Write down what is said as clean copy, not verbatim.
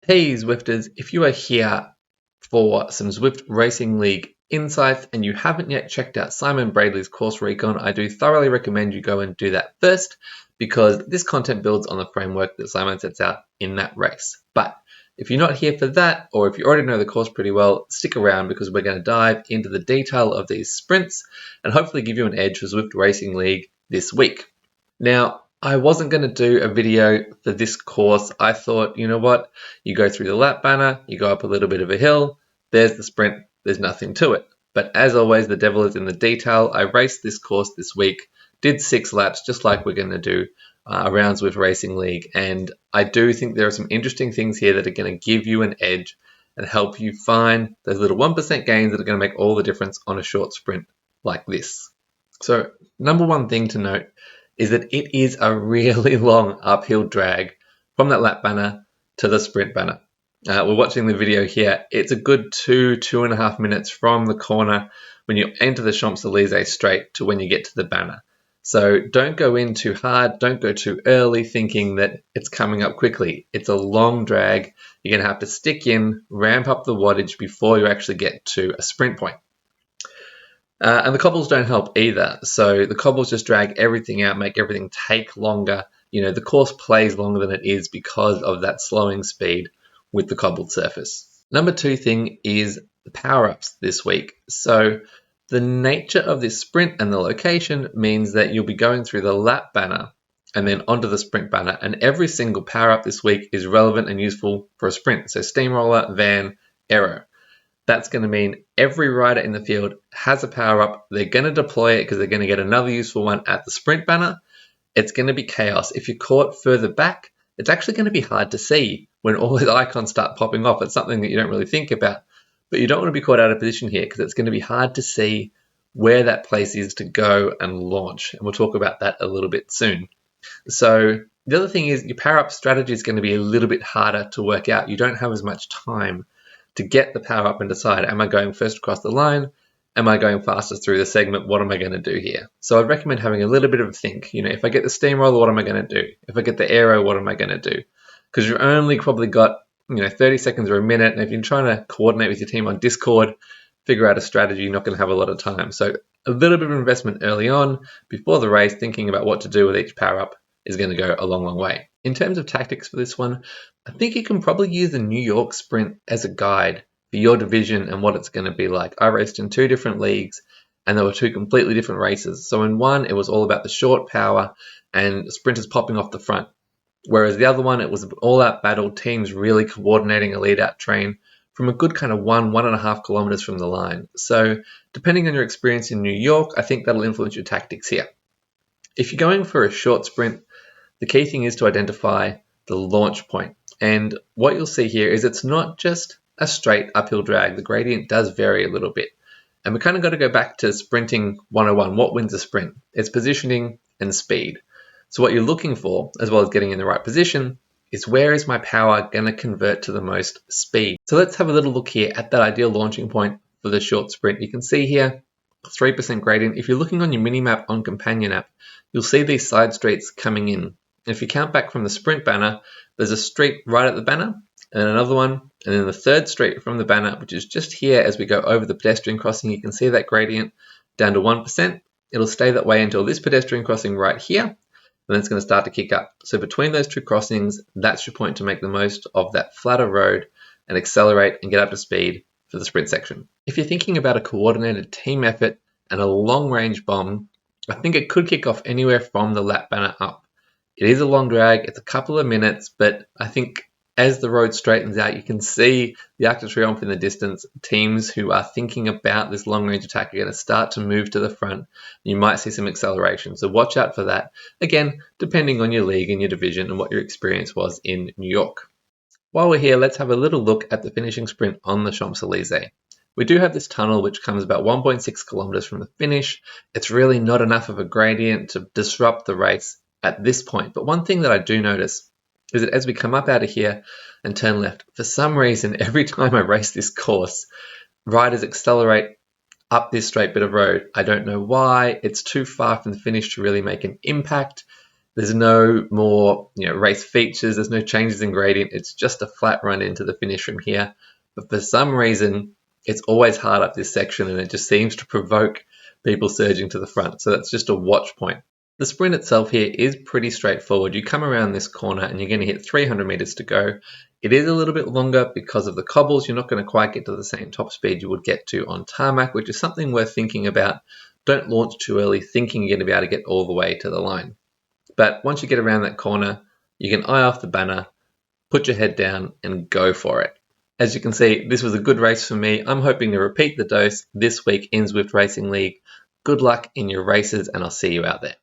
Hey Zwifters, if you are here for some Zwift Racing League insights and you haven't yet checked out Simon Bradley's course recon, I do thoroughly recommend you go and do that first because this content builds on the framework that Simon sets out in that race. But if you're not here for that, or if you already know the course pretty well, stick around because we're going to dive into the detail of these sprints and hopefully give you an edge for Zwift Racing League this week. Now, I wasn't going to do a video for this course. I thought, you know what? You go through the lap banner, you go up a little bit of a hill, there's the sprint, there's nothing to it. But as always, the devil is in the detail. I raced this course this week, did 6 laps, just like we're going to do around Zwift Racing League. And I do think there are some interesting things here that are going to give you an edge and help you find those little 1% gains that are going to make all the difference on a short sprint like this. So, number one thing to note is that it is a really long uphill drag from that lap banner to the sprint banner. We're watching the video here. It's a good 2.5 minutes from the corner when you enter the Champs-Elysees straight to when you get to the banner. So don't go in too hard, don't go too early thinking that it's coming up quickly. It's a long drag. You're going to have to stick in, ramp up the wattage before you actually get to a sprint point. And the cobbles don't help either. So the cobbles just drag everything out, make everything take longer. You know, the course plays longer than it is because of that slowing speed with the cobbled surface. Number two thing is the power-ups this week. So the nature of this sprint and the location means that you'll be going through the lap banner and then onto the sprint banner. And every single power-up this week is relevant and useful for a sprint. So steamroller, van, aero. That's going to mean every rider in the field has a power-up. They're going to deploy it because they're going to get another useful one at the sprint banner. It's going to be chaos. If you're caught further back, it's actually going to be hard to see when all those icons start popping off. It's something that you don't really think about. But you don't want to be caught out of position here because it's going to be hard to see where that place is to go and launch. And we'll talk about that a little bit soon. So the other thing is your power-up strategy is going to be a little bit harder to work out. You don't have as much time to get the power up and decide, am I going first across the line? Am I going faster through the segment? What am I going to do here? So I'd recommend having a little bit of a think. You know, if I get the steamroller, what am I going to do? If I get the aero, what am I going to do? Because you've only probably got, 30 seconds or a minute. And if you're trying to coordinate with your team on Discord, figure out a strategy, you're not going to have a lot of time. So a little bit of investment early on before the race, thinking about what to do with each power up is going to go a long, long way. In terms of tactics for this one, I think you can probably use the New York sprint as a guide for your division and what it's going to be like. I raced in 2 different leagues and there were 2 completely different races. So in one, it was all about the short power and sprinters popping off the front. Whereas the other one, it was an all-out battle, teams really coordinating a lead-out train from a good kind of 1.5 kilometers from the line. So depending on your experience in New York, I think that'll influence your tactics here. If you're going for a short sprint, the key thing is to identify the launch point. And what you'll see here is it's not just a straight uphill drag. The gradient does vary a little bit. And we kind of got to go back to sprinting 101. What wins a sprint? It's positioning and speed. So what you're looking for, as well as getting in the right position, is where is my power going to convert to the most speed? So let's have a little look here at that ideal launching point for the short sprint. You can see here 3% gradient. If you're looking on your mini-map on Companion app, you'll see these side streets coming in. If you count back from the sprint banner, there's a street right at the banner, and another one, and then the third street from the banner, which is just here as we go over the pedestrian crossing. You can see that gradient down to 1%. It'll stay that way until this pedestrian crossing right here, and then it's going to start to kick up. So between those 2 crossings, that's your point to make the most of that flatter road and accelerate and get up to speed for the sprint section. If you're thinking about a coordinated team effort and a long-range bomb, I think it could kick off anywhere from the lap banner up. It is a long drag, it's a couple of minutes, but I think as the road straightens out, you can see the Arc de Triomphe in the distance. Teams who are thinking about this long-range attack are going to start to move to the front. You might see some acceleration, so watch out for that. Again, depending on your league and your division and what your experience was in New York. While we're here, let's have a little look at the finishing sprint on the Champs-Elysees. We do have this tunnel which comes about 1.6 kilometers from the finish. It's really not enough of a gradient to disrupt the race at this point. But one thing that I do notice is that as we come up out of here and turn left, for some reason, every time I race this course, riders accelerate up this straight bit of road. I don't know why. It's too far from the finish to really make an impact. There's no more race features, there's no changes in gradient, it's just a flat run into the finish from here. But for some reason, it's always hard up this section and it just seems to provoke people surging to the front. So that's just a watch point. The sprint itself here is pretty straightforward. You come around this corner and you're going to hit 300 meters to go. It is a little bit longer because of the cobbles. You're not going to quite get to the same top speed you would get to on tarmac, which is something worth thinking about. Don't launch too early thinking you're going to be able to get all the way to the line. But once you get around that corner, you can eye off the banner, put your head down and go for it. As you can see, this was a good race for me. I'm hoping to repeat the dose this week in Zwift Racing League. Good luck in your races and I'll see you out there.